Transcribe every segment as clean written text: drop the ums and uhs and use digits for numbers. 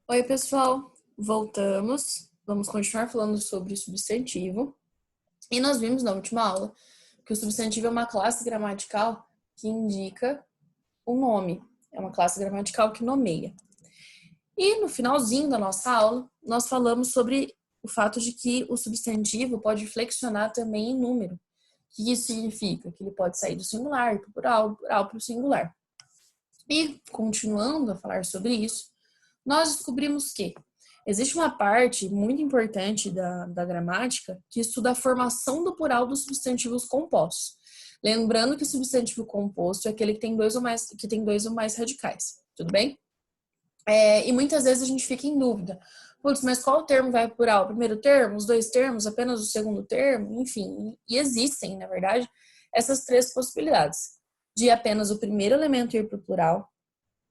Oi, pessoal. Voltamos. Vamos continuar falando sobre substantivo. E nós vimos na última aula que o substantivo é uma classe gramatical que indica o nome. É uma classe gramatical que nomeia. E no finalzinho da nossa aula, nós falamos sobre o fato de que o substantivo pode flexionar também em número. O que isso significa? Que ele pode sair do singular para o plural para o singular. E, continuando a falar sobre isso, nós descobrimos que existe uma parte muito importante da gramática que estuda a formação do plural dos substantivos compostos. Lembrando que o substantivo composto é aquele que tem dois ou mais radicais. Tudo bem? E muitas vezes a gente fica em dúvida. Putz, mas qual termo vai para o plural? O primeiro termo, os dois termos, apenas o segundo termo? Enfim, e existem, na verdade, essas três possibilidades. De apenas o primeiro elemento ir para o plural,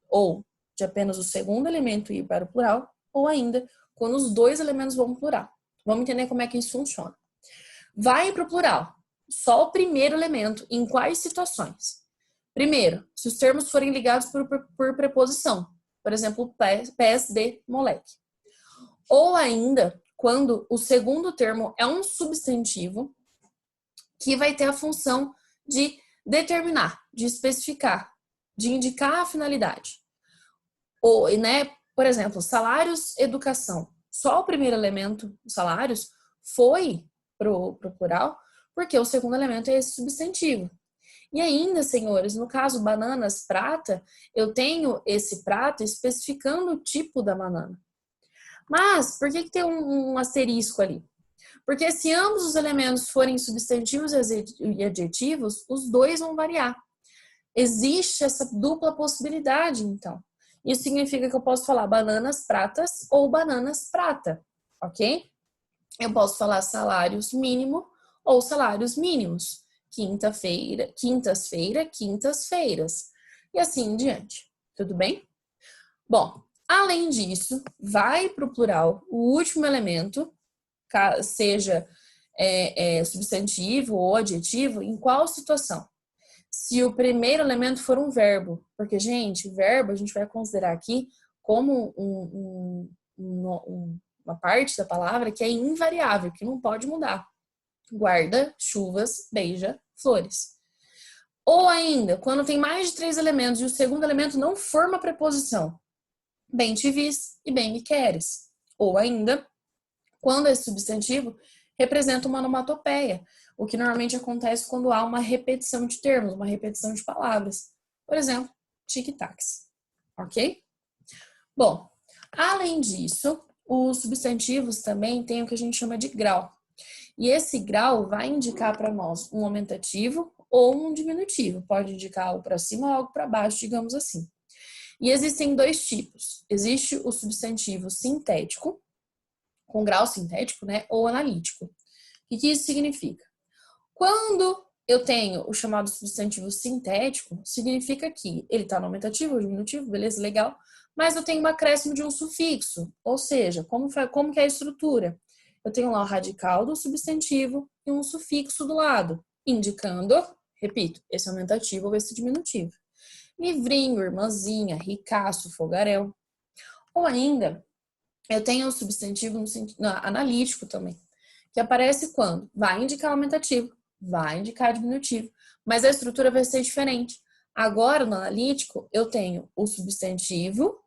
ou de apenas o segundo elemento ir para o plural, ou ainda quando os dois elementos vão para o plural. Vamos entender como é que isso funciona. Vai para o plural só o primeiro elemento, em quais situações? Primeiro, se os termos forem ligados por preposição, por exemplo, pés de moleque. Ou ainda, quando o segundo termo é um substantivo que vai ter a função de determinar, de especificar, de indicar a finalidade. Ou, né, por exemplo, salários, educação. Só o primeiro elemento, salários, foi pro plural, porque o segundo elemento é esse substantivo. E ainda, senhores, no caso bananas, prata, eu tenho esse prata especificando o tipo da banana. Mas, por que tem um asterisco ali? Porque se ambos os elementos forem substantivos e adjetivos, os dois vão variar. Existe essa dupla possibilidade, então. Isso significa que eu posso falar bananas pratas ou bananas prata, ok? Eu posso falar salários mínimo ou salários mínimos. Quinta-feira, quintas-feira, quintas-feiras. E assim em diante. Tudo bem? Bom, além disso, vai para o plural o último elemento, seja substantivo ou adjetivo, em qual situação? Se o primeiro elemento for um verbo, porque, gente, verbo a gente vai considerar aqui como uma parte da palavra que é invariável, que não pode mudar. Guarda, chuvas, beija, flores. Ou ainda, quando tem mais de 3 elementos e o segundo elemento não forma preposição. Bem te vis e bem me queres. Ou ainda, quando esse substantivo representa uma onomatopeia, o que normalmente acontece quando há uma repetição de termos, uma repetição de palavras. Por exemplo, tic-tacs. Ok? Bom, além disso, os substantivos também têm o que a gente chama de grau. E esse grau vai indicar para nós um aumentativo ou um diminutivo. Pode indicar algo para cima ou algo para baixo, digamos assim. E existem dois tipos. Existe o substantivo sintético, com grau sintético, né, ou analítico. O que isso significa? Quando eu tenho o chamado substantivo sintético, significa que ele está no aumentativo ou diminutivo, beleza, legal, mas eu tenho um acréscimo de um sufixo, ou seja, como que é a estrutura? Eu tenho lá o radical do substantivo e um sufixo do lado, indicando, repito, esse aumentativo ou esse diminutivo. Livrinho, irmãzinha, ricaço, fogaréu. Ou ainda, eu tenho o substantivo no sentido analítico também, que aparece quando vai indicar aumentativo, vai indicar diminutivo, mas a estrutura vai ser diferente. Agora, no analítico, eu tenho o substantivo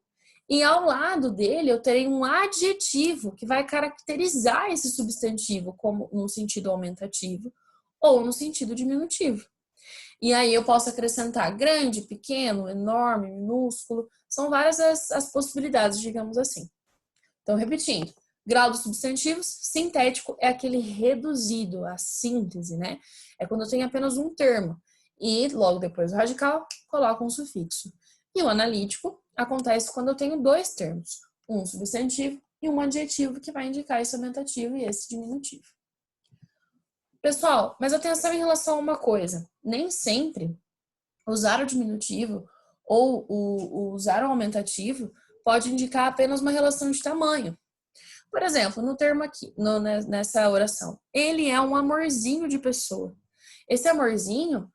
e ao lado dele eu terei um adjetivo que vai caracterizar esse substantivo como no sentido aumentativo ou no sentido diminutivo. E aí eu posso acrescentar grande, pequeno, enorme, minúsculo, são várias as possibilidades, digamos assim. Então, repetindo, grau dos substantivos, sintético é aquele reduzido, a síntese, né? É quando eu tenho apenas um termo. E logo depois do radical, coloco um sufixo. E o analítico acontece quando eu tenho dois termos, um substantivo e um adjetivo que vai indicar esse aumentativo e esse diminutivo. Pessoal, mas atenção em relação a uma coisa. Nem sempre usar o diminutivo ou usar o aumentativo pode indicar apenas uma relação de tamanho. Por exemplo, no termo aqui, nessa oração, ele é um amorzinho de pessoa. Esse amorzinho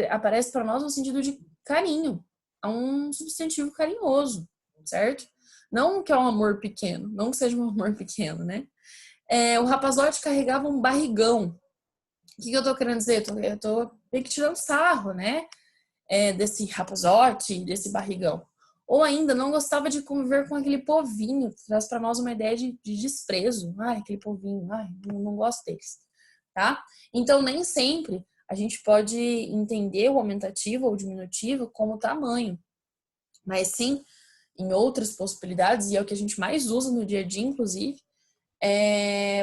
aparece para nós no sentido de carinho, é um substantivo carinhoso, certo? Não que é um amor pequeno, não que seja um amor pequeno, né? O rapazote carregava um barrigão. O que eu tô querendo dizer? Eu tô meio que tirando sarro, né? Desse rapazote, desse barrigão. Ou ainda não gostava de conviver com aquele povinho, que traz para nós uma ideia de desprezo. Ai, aquele povinho, ai, não gosto deles, tá? Então, nem sempre a gente pode entender o aumentativo ou o diminutivo como tamanho, mas sim em outras possibilidades, e é o que a gente mais usa no dia a dia, inclusive,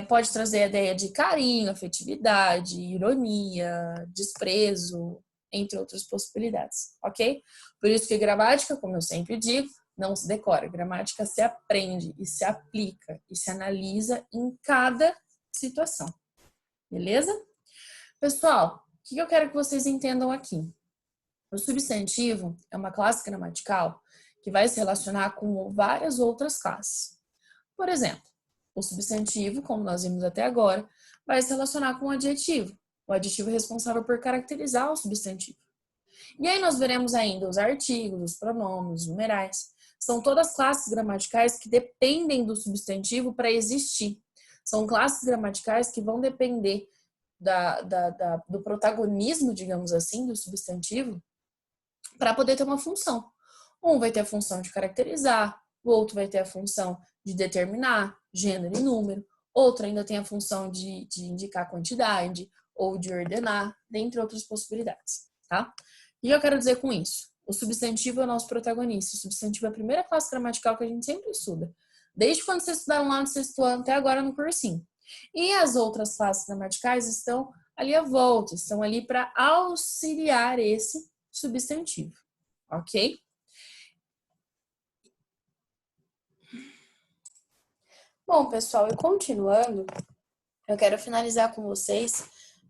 pode trazer a ideia de carinho, afetividade, ironia, desprezo, entre outras possibilidades, ok? Por isso que gramática, como eu sempre digo, não se decora. Gramática se aprende e se aplica e se analisa em cada situação, beleza? Pessoal, o que eu quero que vocês entendam aqui? O substantivo é uma classe gramatical que vai se relacionar com várias outras classes. Por exemplo, o substantivo, como nós vimos até agora, vai se relacionar com o adjetivo. O adjetivo é responsável por caracterizar o substantivo. E aí nós veremos ainda os artigos, os pronomes, os numerais. São todas classes gramaticais que dependem do substantivo para existir. São classes gramaticais que vão depender do protagonismo, digamos assim, do substantivo para poder ter uma função. Um vai ter a função de caracterizar, o outro vai ter a função de determinar gênero e número, outro ainda tem a função de indicar quantidade ou de ordenar, dentre outras possibilidades, tá? E eu quero dizer com isso? O substantivo é o nosso protagonista. O substantivo é a primeira classe gramatical que a gente sempre estuda. Desde quando vocês estudaram lá no sexto ano até agora no cursinho. E as outras classes gramaticais estão ali à volta, estão ali para auxiliar esse substantivo, ok? Bom, pessoal, e continuando, eu quero finalizar com vocês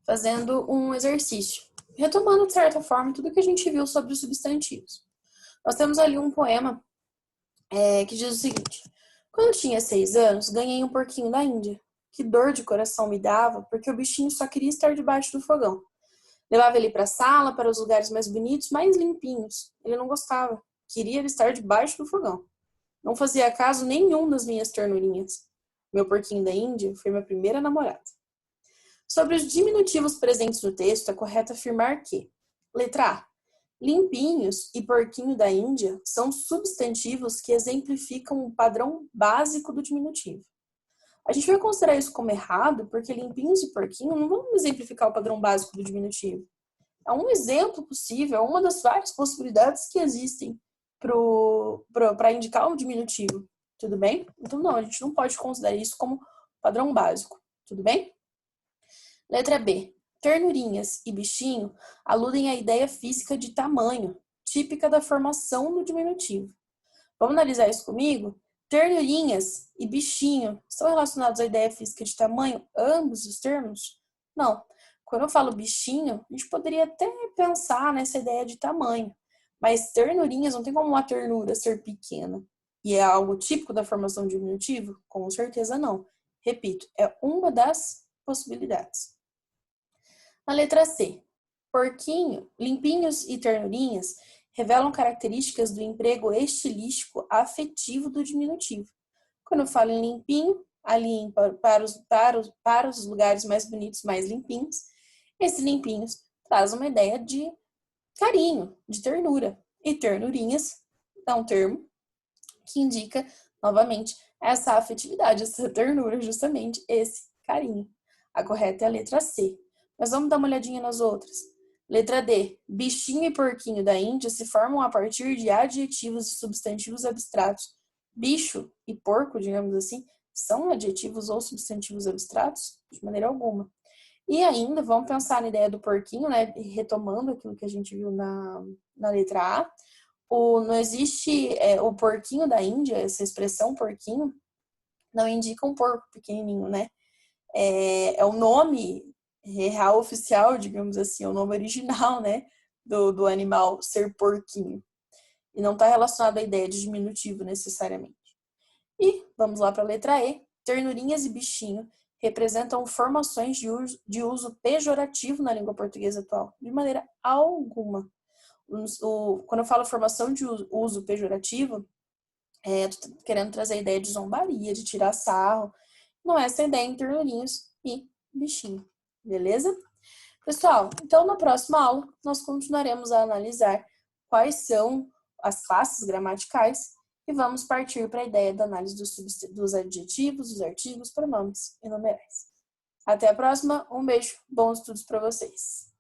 fazendo um exercício, retomando de certa forma tudo que a gente viu sobre os substantivos. Nós temos ali um poema que diz o seguinte: quando eu tinha 6 anos, ganhei um porquinho da Índia. Que dor de coração me dava, porque o bichinho só queria estar debaixo do fogão. Levava ele para a sala, para os lugares mais bonitos, mais limpinhos. Ele não gostava, queria estar debaixo do fogão. Não fazia caso nenhum das minhas ternurinhas. Meu porquinho da Índia foi minha primeira namorada. Sobre os diminutivos presentes no texto, é correto afirmar que: letra A. Limpinhos e porquinho da Índia são substantivos que exemplificam o padrão básico do diminutivo. A gente vai considerar isso como errado, porque limpinhos e porquinho não vão exemplificar o padrão básico do diminutivo. É um exemplo possível, é uma das várias possibilidades que existem para indicar um diminutivo. Tudo bem? Então, não, a gente não pode considerar isso como padrão básico. Tudo bem? Letra B. Ternurinhas e bichinho aludem à ideia física de tamanho, típica da formação do diminutivo. Vamos analisar isso comigo? Ternurinhas e bichinho estão relacionados à ideia física de tamanho, ambos os termos? Não. Quando eu falo bichinho, a gente poderia até pensar nessa ideia de tamanho. Mas ternurinhas não tem como uma ternura ser pequena. E é algo típico da formação de diminutivo? Com certeza não. Repito, é uma das possibilidades. Na letra C, porquinho, limpinhos e ternurinhas revelam características do emprego estilístico afetivo do diminutivo. Quando eu falo em limpinho, alinhem para os lugares mais bonitos, mais limpinhos. Esses limpinhos traz uma ideia de carinho, de ternura. E ternurinhas é um termo que indica, novamente, essa afetividade, essa ternura, justamente esse carinho. A correta é a letra C. Mas vamos dar uma olhadinha nas outras. Letra D. Bichinho e porquinho da Índia se formam a partir de adjetivos e substantivos abstratos. Bicho e porco, digamos assim, são adjetivos ou substantivos abstratos? De maneira alguma. E ainda, vamos pensar na ideia do porquinho, né? Retomando aquilo que a gente viu na letra A. Não existe o porquinho da Índia, essa expressão porquinho, não indica um porco pequenininho, né? É o nome real oficial, digamos assim, é o nome original, né? Do animal ser porquinho. E não está relacionado à ideia de diminutivo necessariamente. E vamos lá para a letra E. Ternurinhas e bichinho representam formações de uso pejorativo na língua portuguesa atual, de maneira alguma. Quando eu falo formação de uso pejorativo, Tô querendo trazer a ideia de zombaria, de tirar sarro. Não é essa ideia em ternurinhos e bichinho, beleza? Pessoal, então na próxima aula nós continuaremos a analisar quais são as classes gramaticais e vamos partir para a ideia da análise dos adjetivos, dos artigos, pronomes e numerais. Até a próxima, um beijo, bons estudos para vocês!